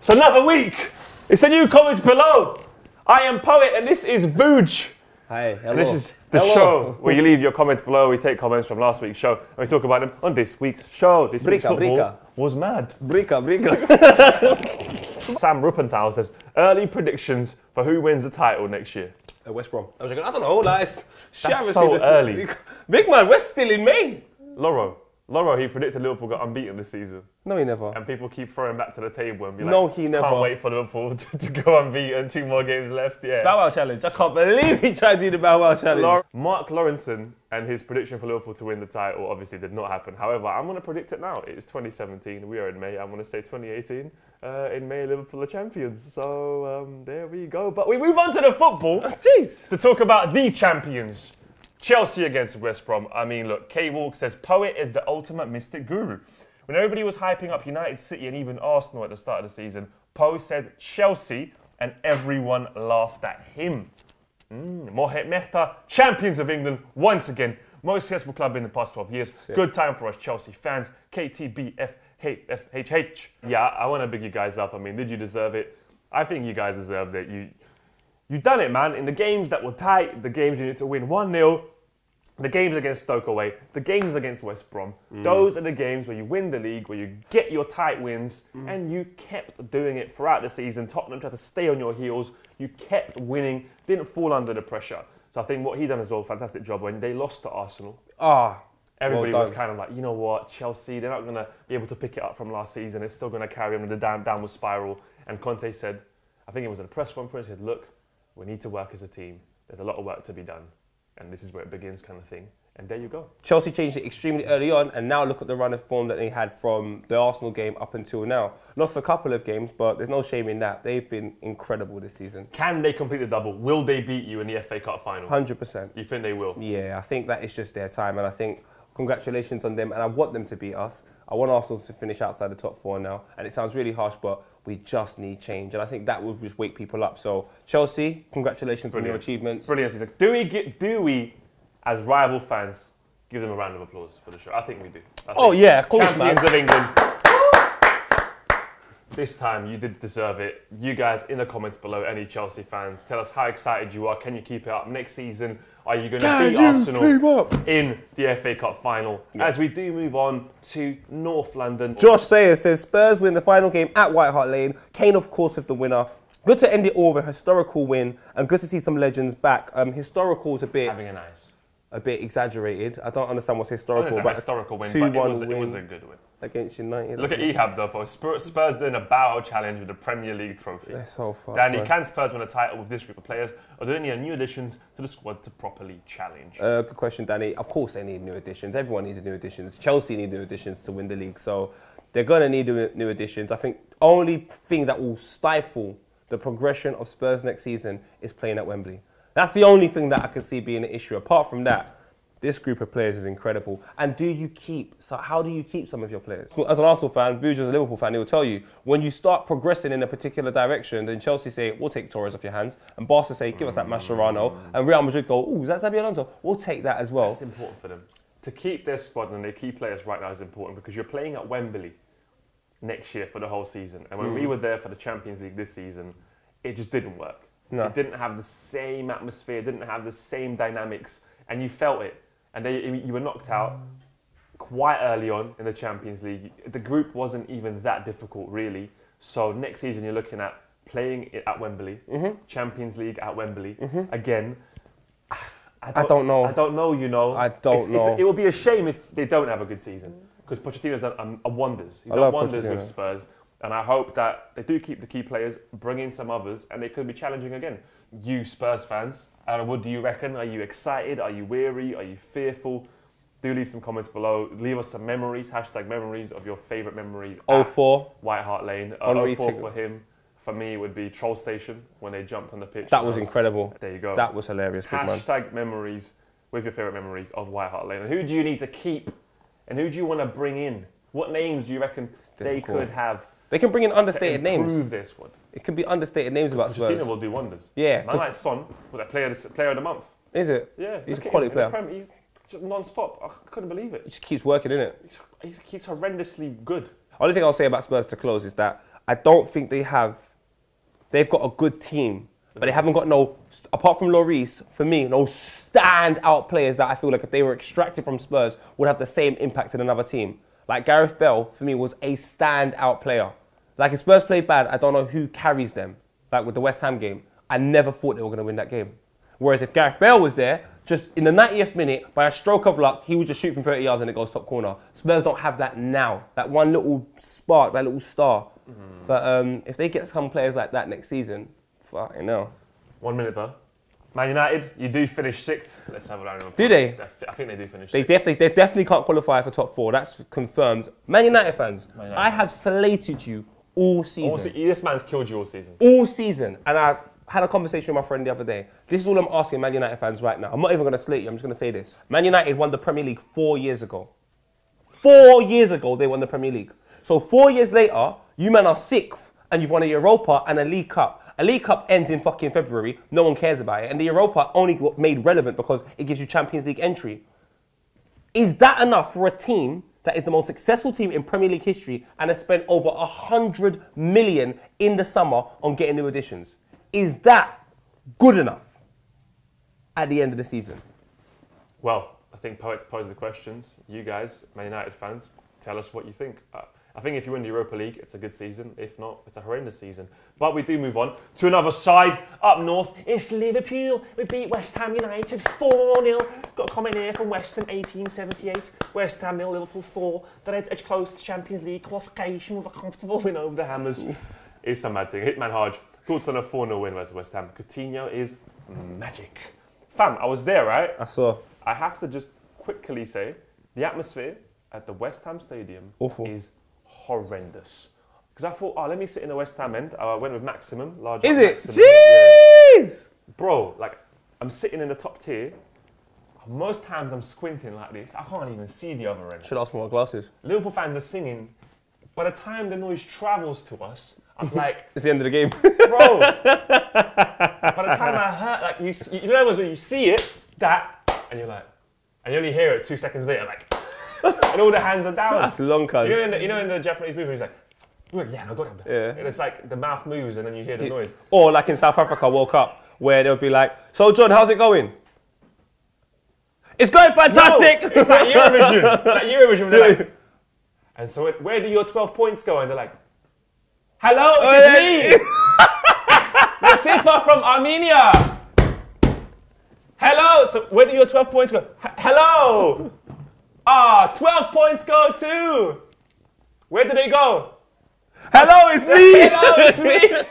It's another week. It's a new comments below. I am Poet and this is Vooj. Hi, hello. And this is the show where you leave your comments below. We take comments from last week's show and we talk about them on this week's show. This week's football was mad. Brika. Sam Ruppenthal says, early predictions for who wins the title next year. West Brom. I was like, I don't know, That's so early. Big man, we're still in May. Loro, he predicted Liverpool got unbeaten this season. No, he never. And people keep throwing back to the table and be like, no, he never. Can't wait for Liverpool to go unbeaten. 2 more games left. Yeah. Bow Wow challenge. I can't believe he tried to do the Bow Wow challenge. Mark Lawrenson and his prediction for Liverpool to win the title obviously did not happen. However, I'm going to predict it now. It's 2017. We are in May. I'm going to say 2018. In May, Liverpool are champions. So there we go. But we move on to the football. Jeez. To talk about the champions. Chelsea against West Brom. I mean, look, K Walk says Poet is the ultimate mystic guru. When everybody was hyping up United, City and even Arsenal at the start of the season, Poe said Chelsea and everyone laughed at him. Mohamed Mehta, champions of England once again. Most successful club in the past 12 years. Sick. Good time for us Chelsea fans. KTBFHH. Yeah, I want to big you guys up. I mean, did you deserve it? I think you guys deserved it. You done it, man. In the games that were tight, the games you need to win 1-0, the games against Stoke away, the games against West Brom. Those are the games where you win the league, where you get your tight wins, and you kept doing it throughout the season. Tottenham tried to stay on your heels. You kept winning, didn't fall under the pressure. So I think what he done as well, fantastic job. When they lost to Arsenal, everybody was kind of like, you know what, Chelsea, they're not going to be able to pick it up from last season. It's still going to carry on in the downward spiral. And Conte said, I think it was at a press conference, he said, look, we need to work as a team. There's a lot of work to be done. And this is where it begins kind of thing. And there you go. Chelsea changed it extremely early on, and now look at the run of form that they had from the Arsenal game up until now. Lost a couple of games, but there's no shame in that. They've been incredible this season. Can they complete the double? Will they beat you in the FA Cup final? 100%. You think they will? Yeah, I think that is just their time, and I think congratulations on them, and I want them to beat us. I want Arsenal to finish outside the top 4 now, and it sounds really harsh, but we just need change, and I think that will just wake people up. So Chelsea, congratulations on your achievements. Brilliant. He's like, do we, as rival fans, give them a round of applause for the show? I think we do. Yeah, of course, Champions of England. This time, you did deserve it. You guys, in the comments below, any Chelsea fans, tell us how excited you are. Can you keep it up next season? Are you going to beat Arsenal in the FA Cup final? Yeah. As we do move on to North London. Josh Sayers says, Spurs win the final game at White Hart Lane. Kane, of course, with the winner. Good to end it all with a historical win, and good to see some legends back. Historical is a bit... Having a nice. A bit exaggerated. I don't understand what's historical. It's a historical win, but it was a good win. Against United. Look at Ehab though, Spurs doing a Bow challenge with the Premier League trophy. They're so far. Danny, can Spurs win a title with this group of players, or do they need new additions to the squad to properly challenge? Good question, Danny. Of course they need new additions. Everyone needs new additions. Chelsea need new additions to win the league, so they're going to need new additions. I think only thing that will stifle the progression of Spurs next season is playing at Wembley. That's the only thing that I can see being an issue. Apart from that, this group of players is incredible. And how do you keep some of your players? As an Arsenal fan, Vooj as a Liverpool fan, he'll tell you, when you start progressing in a particular direction, then Chelsea say, we'll take Torres off your hands. And Barca say, give us that Mascherano. And Real Madrid go, ooh, is that Xabi Alonso? We'll take that as well. That's important for them. To keep their squad and their key players right now is important because you're playing at Wembley next year for the whole season. And when we were there for the Champions League this season, it just didn't work. No. It didn't have the same atmosphere, it didn't have the same dynamics, and you felt it. And you were knocked out quite early on in the Champions League. The group wasn't even that difficult, really. So next season, you're looking at playing it at Wembley, Champions League at Wembley again. I don't know. I don't know, you know. I don't know. It will be a shame if they don't have a good season because Pochettino's done wonders. He's done wonders with Spurs. And I hope that they do keep the key players, bring in some others, and they could be challenging again. You Spurs fans, what do you reckon? Are you excited? Are you weary? Are you fearful? Do leave some comments below. Leave us some memories, #memories of your favourite memories. 04. White Hart Lane. 04 for him. For me, it would be Troll Station when they jumped on the pitch. That was incredible. There you go. That was hilarious, big man. #memories with your favourite memories of White Hart Lane. And who do you need to keep? And who do you want to bring in? What names do you reckon they could have? They can bring in understated names. Improve their squad. It could be understated names about Spurs. Pochettino will do wonders. Yeah. Man like Son, with that player of the month. Is it? Yeah. He's a quality player. He's just non-stop. I couldn't believe it. He just keeps working, innit? He keeps horrendously good. Only thing I'll say about Spurs to close is that I don't think they have. They've got a good team, but they haven't got no. Apart from Lloris, for me, no standout players that I feel like if they were extracted from Spurs would have the same impact in another team. Like Gareth Bale, for me, was a standout player. Like if Spurs played bad, I don't know who carries them. Like with the West Ham game, I never thought they were going to win that game. Whereas if Gareth Bale was there, just in the 90th minute, by a stroke of luck, he would just shoot from 30 yards and it goes top corner. Spurs don't have that now. That one little spark, that little star. But if they get some players like that next season, fucking hell. 1 minute though. Man United, you do finish 6th. Let's have a round of applause. Do they? I think they do finish 6th. They definitely can't qualify for top 4. That's confirmed. Man United fans, I have slated you all season. This man's killed you all season. All season. And I had a conversation with my friend the other day. This is all I'm asking Man United fans right now. I'm not even going to slate you. I'm just going to say this. Man United won the Premier League 4 years ago. 4 years ago, they won the Premier League. So 4 years later, you men are 6th and you've won a Europa and a League Cup. A League Cup ends in fucking February. No one cares about it. And the Europa only got made relevant because it gives you Champions League entry. Is that enough for a team that is the most successful team in Premier League history and has spent over 100 million in the summer on getting new additions? Is that good enough at the end of the season? Well, I think Poets posed the questions. You guys, Man United fans, tell us what you think. I think if you win the Europa League, it's a good season. If not, it's a horrendous season. But we do move on to another side up north. It's Liverpool. We beat West Ham United 4-0. Got a comment here from West Ham 1878. West Ham 0, Liverpool 4. The Reds edge close to Champions League qualification with a comfortable win over the Hammers. It's a mad thing. Hitman Hodge. Thoughts on a 4-0 win versus West Ham? Coutinho is magic. Fam, I was there, right? I saw. I have to just quickly say, the atmosphere at the West Ham Stadium is horrendous. Because I thought, let me sit in the West Ham end. I went with Maximum. Large Is it? Maximum. Jeez! Yeah. Bro, like, I'm sitting in the top tier. Most times I'm squinting like this. I can't even see the other end. Should ask for more glasses. Liverpool fans are singing. By the time the noise travels to us, I'm like... It's the end of the game. Bro! By the time I heard, like, you know when you see it, and you're like... And you only hear it 2 seconds later, like... And all the hands are down. That's long, cuz. You know in the Japanese movie, he's like... Yeah, no, go down there. Yeah. And it's like the mouth moves and then you hear the noise. Or like in South Africa World Cup, where they'll be like, so John, how's it going? It's going fantastic! No, it's like Eurovision. Like Eurovision, they're like... And so where do your 12 points go? And they're like, hello, it's me! Nasifa from Armenia! Hello! So where do your 12 points go? Hello! 12 points go too! Where do they go? Hello, it's me! Hello, it's me!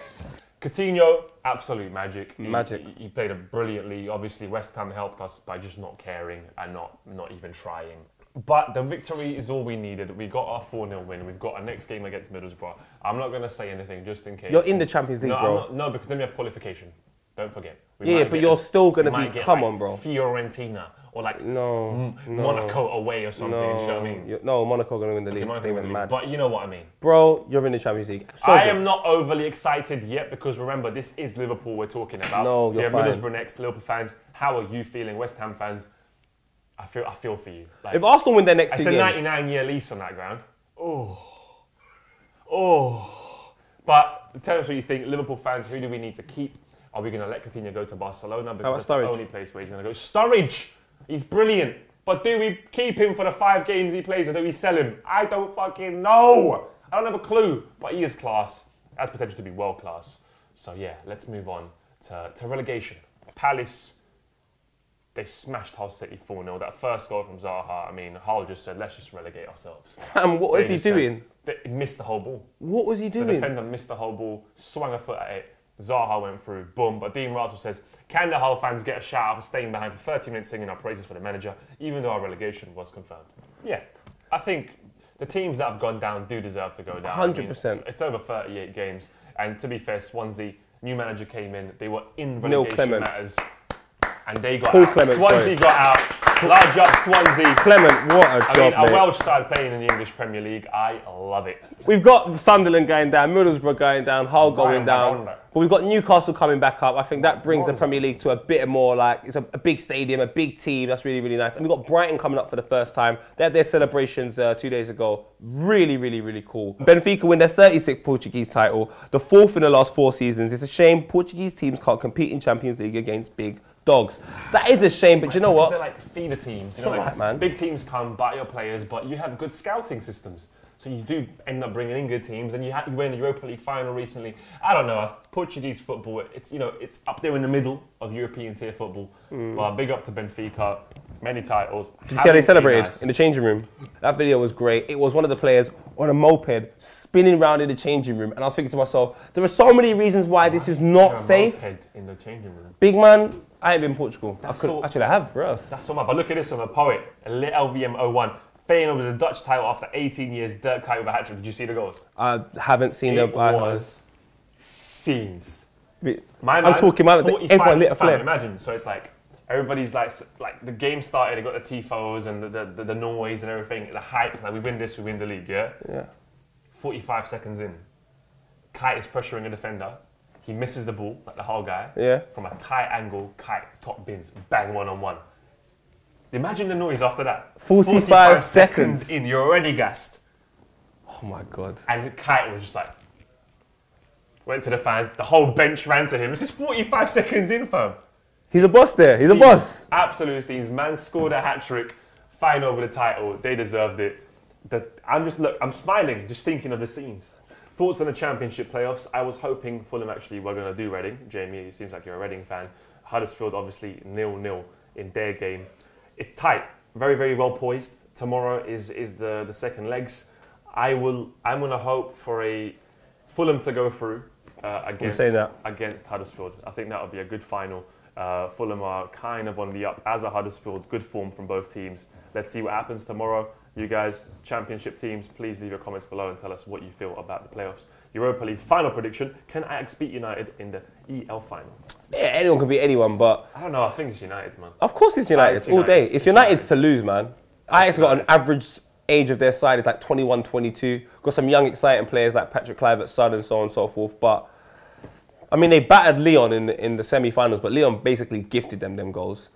Coutinho, absolute magic. Magic. He played it brilliantly. Obviously, West Ham helped us by just not caring and not even trying. But the victory is all we needed. We got our 4-0 win. We've got our next game against Middlesbrough. I'm not going to say anything just in case. You're in the Champions League, bro. No, because then we have qualification. Don't forget. Yeah, but you're still going to be... Come on, bro. Fiorentina or like No. Monaco away or something. Do you know what I mean? No, Monaco going to win the league. Monaco They win the went league. mad. But you know what I mean. Bro, you're in the Champions League. So I good. am not overly excited yet because remember, this is Liverpool we're talking about. No, you're fine. Middlesbrough next. Liverpool fans, how are you feeling? West Ham fans, I feel for you. Like, If Arsenal win their next 2 it's a games... 99-year lease on that ground. But tell us what you think. Liverpool fans, who do we need to keep? Are we going to let Coutinho go to Barcelona? Because that's the only place where he's going to go. Sturridge, he's brilliant. But do we keep him for the 5 games he plays or do we sell him? I don't fucking know. I don't have a clue. But he is class. Has potential to be world class. So yeah, let's move on to relegation. Palace, they smashed Hull City 4-0. That first goal from Zaha, I mean, Hull just said, let's just relegate ourselves. Fam, what was he doing? He missed the whole ball. What was he doing? The defender missed the whole ball, swung a foot at it. Zaha went through, boom. But Dean Russell says, can the Hull fans get a shout out for staying behind for 30 minutes singing our praises for the manager, even though our relegation was confirmed? Yeah. I think the teams that have gone down do deserve to go down. 100%. I mean, it's over 38 games. And to be fair, Swansea, new manager came in. They were in Neil relegation Clement. matters. And they got Paul out. Clement, Swansea sorry. got out. Large up Swansea. Clement, what a I job, mean, a mate. Welsh side playing in the English Premier League. I love it. We've got Sunderland going down, Middlesbrough going down, Hull going down. Rwanda. But we've got Newcastle coming back up. I think that brings the Premier League to a bit more like, it's a big stadium, a big team. That's really, really nice. And we've got Brighton coming up for the first time. They had their celebrations 2 days ago. Really, really, really cool. Benfica win their 36th Portuguese title, the 4th in the last 4 seasons. It's a shame Portuguese teams can't compete in Champions League against big dogs. That is a shame, but you know what? They're like feeder teams. You It's know, alright, man. Big teams come, buy your players, but you have good scouting systems. So you do end up bringing in good teams, and you win the Europa League final recently. I don't know, Portuguese football, it's it's up there in the middle of European tier football. But big up to Benfica, many titles. Did you see how they celebrated in the changing room? That video was great. It was one of the players on a moped spinning around in the changing room, and I was thinking to myself, there are so many reasons why this is not safe. In the changing room. Big man, I ain't been in Portugal. all- Actually, I have, for us. That's so much. But look at this from a poet, LVM01. Feyenoord with the Dutch title after 18 years, Dirk Kuyt with a hat-trick. Did you see the goals? I haven't seen It them. I was scenes. I'm talking about everyone lit a flare. Imagine, so it's like everybody's like the game started. They got the tifos and the noise and everything, the hype. Like we win this, we win the league. Yeah. Yeah. 45 seconds in, Kuyt is pressuring a defender. He misses the ball, like the whole guy. Yeah. From a tight angle, Kuyt top bins, bang 1-on-1. Imagine the noise after that. 45 seconds in, you're already gassed. Oh my God. And Kuyt was just like, went to the fans, the whole bench ran to him. This is 45 seconds in, fam. He's a boss there. He's a boss. Absolute scenes. Man scored a hat-trick, fine over the title. They deserved it. I'm smiling just thinking of the scenes. Thoughts on the Championship playoffs? I was hoping Fulham actually were going to do Reading. Jamie, it seems like you're a Reading fan. Huddersfield obviously 0-0 in their game. It's tight, very, very well poised. Tomorrow is the second legs. I'm going to hope for a Fulham to go through against Huddersfield. I think that would be a good final. Fulham are kind of on the up as a Huddersfield. Good form from both teams. Let's see what happens tomorrow. You guys, Championship teams, please leave your comments below and tell us what you feel about the playoffs. Europa League final prediction. Can Ajax beat United in the EL final? Yeah, anyone can beat anyone, but I don't know. I think it's United's, man. of course it's United all day. It's United's to lose, man. Ajax got an average age of their side. It's like 21, 22. Got some young, exciting players like Patrick Kluivert-Son and so on and so forth. But I mean, they battered Lyon in the semi-finals, but Lyon basically gifted them goals.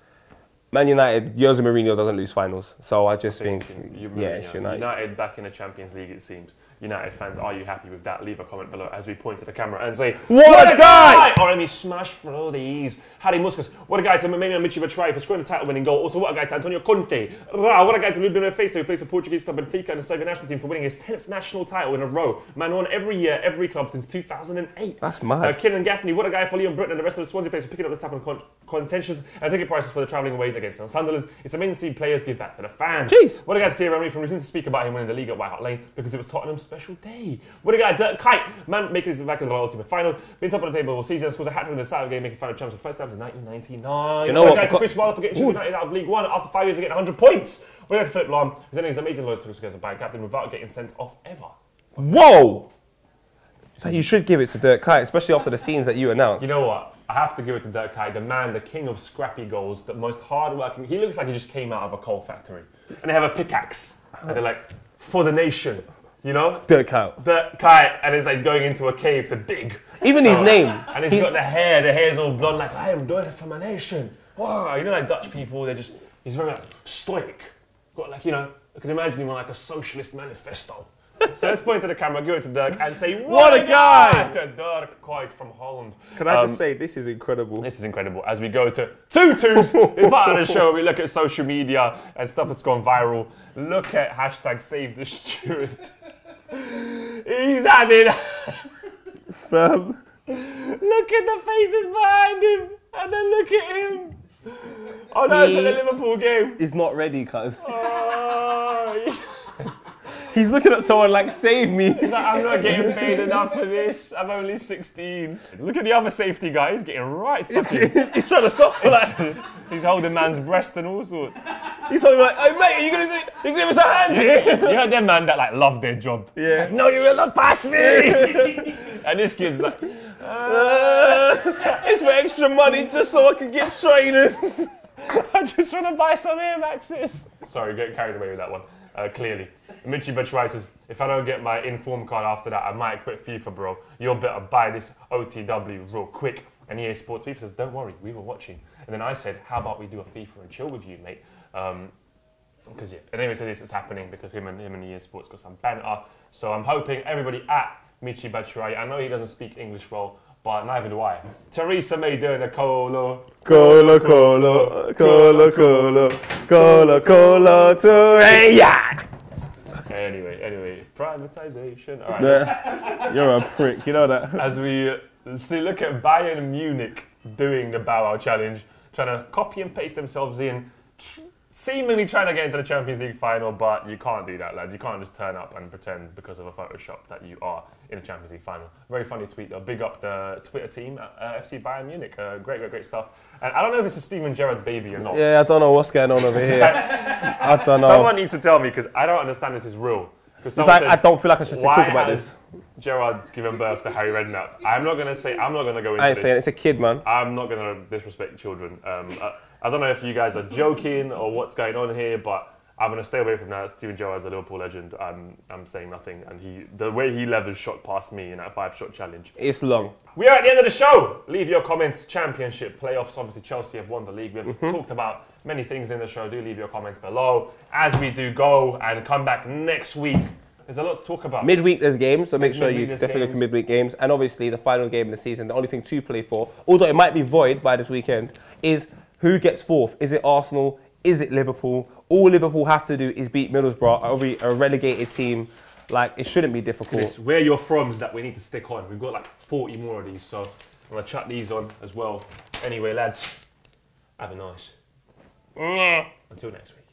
Man United, Jose Mourinho doesn't lose finals, so I just think it's United. United back in the Champions League, it seems. United fans, are you happy with that? Leave a comment below as we point to the camera and say, What a guy! Or let me smash through these. Harry Muscus, what a guy to Mamemia Michy Batshuayi for scoring a title-winning goal. Also, what a guy to Antonio Conte. What a guy to Ruben Neves, who plays for Portuguese club Benfica and the Serbian national team for winning his 10th national title in a row. Man won every year, every club since 2008. That's mad. Kieran Gaffney, what a guy for Leon Britton and the rest of the Swansea players for picking up the tap on contentious and ticket prices for the travelling away against Sunderland. It's amazing to see players give back to the fans. Jeez. What a guy to Thierry Henry from refusing to speak about him winning the league at White Hart Lane because it was Tottenham's special day. What a guy, Dirk Kuyt, man making his back in the ultimate final, being top of the table all season, scores a hat-trick in the Saturday game, making final champs for the first time since 1999. You know what what? A guy to Chris Wilder for getting United out of League One after 5 years of getting 100 points. What a guy to Philip Lahm, then his amazing loyalty as a bank captain without getting sent off ever. Whoa! So you should give it to Dirk Kuyt, especially after the scenes that you announced. You know what? I have to give it to Dirk Kuyt, the man, the king of scrappy goals, the most hard-working. He looks like he just came out of a coal factory. And they have a pickaxe. And they're like, for the nation. You know? Dirk Kuyt. Dirk Kuyt, and it's like he's going into a cave to dig. Even his name. And he's got the hair's all blonde, like, I am doing it for my nation. Wow, you know, like Dutch people, he's very like, stoic. Got like, I can imagine him on like a socialist manifesto. So let's point to the camera, give it to Dirk, and say, what a guy! To Dirk Kuyt from Holland. Can I just say, this is incredible. This is incredible. As we go to 2-2s, in part of the show, we look at social media and stuff that's gone viral. Look at hashtag Save the Steward. He's added. Fam. Look at the faces behind him, and then look at him. Oh no, it's at the Liverpool game. He's not ready, cuz. Oh, He's looking at someone like, save me. he's like, I'm not getting paid enough for this. I'm only 16. Look at the other safety guy. He's getting right stuck in. He's trying to stop. Like, He's holding man's breast and all sorts. he's holding like, hey mate, are you gonna give us a hand here? You know them man that like love their job. Yeah. No, you will look past me. And this kid's like, It's for extra money just so I can get trainers. I just want to buy some Air Maxes. Sorry, getting carried away with that one. Clearly. Michi Batshuayi says, if I don't get my inform card after that, I might quit FIFA, bro. You'll better buy this OTW real quick. And EA Sports FIFA says, don't worry, we were watching. And then I said, how about we do a FIFA and chill with you, mate? Because yeah, and anyway, so this is happening because him and EA Sports got some banter. So I'm hoping everybody at Michi Batshuayi, I know he doesn't speak English well, but neither do I. Theresa May doing a colo. Colo, colo, colo, colo, colo, colo, to Anyway, privatization. All right. You're a prick, you know that. As we see, look at Bayern Munich doing the Bow Wow Challenge, trying to copy and paste themselves in, seemingly trying to get into the Champions League final, but you can't do that, lads. You can't just turn up and pretend because of a Photoshop that you are in the Champions League final. Very funny tweet though. Big up the Twitter team at FC Bayern Munich. Great stuff. And I don't know if this is Steven Gerrard's baby or not. Yeah, I don't know what's going on over here. I don't know. Someone needs to tell me because I don't understand this is real. It's like, I don't feel like I should talk about this. Gerrard given birth to Harry Redknapp. I'm not going to go into this. I ain't saying it's a kid, man. I'm not going to disrespect children. I don't know if you guys are joking or what's going on here, but I'm going to stay away from that. Steven Gerrard's a Liverpool legend. I'm saying nothing. And the way he levels shot past me in that 5-shot challenge. It's long. We are at the end of the show. Leave your comments. Championship, playoffs. Obviously, Chelsea have won the league. We've talked about many things in the show. Do leave your comments below. As we do go and come back next week, there's a lot to talk about. Midweek there's games, so make sure you definitely look at midweek games. And obviously the final game of the season, the only thing to play for, although it might be void by this weekend, is who gets fourth. Is it Arsenal? Is it Liverpool? All Liverpool have to do is beat Middlesbrough, a relegated team. Like, it shouldn't be difficult. Where you're from's that we need to stick on. We've got like 40 more of these, so I'm going to chuck these on as well. Anyway, lads, have a nice. Until next week.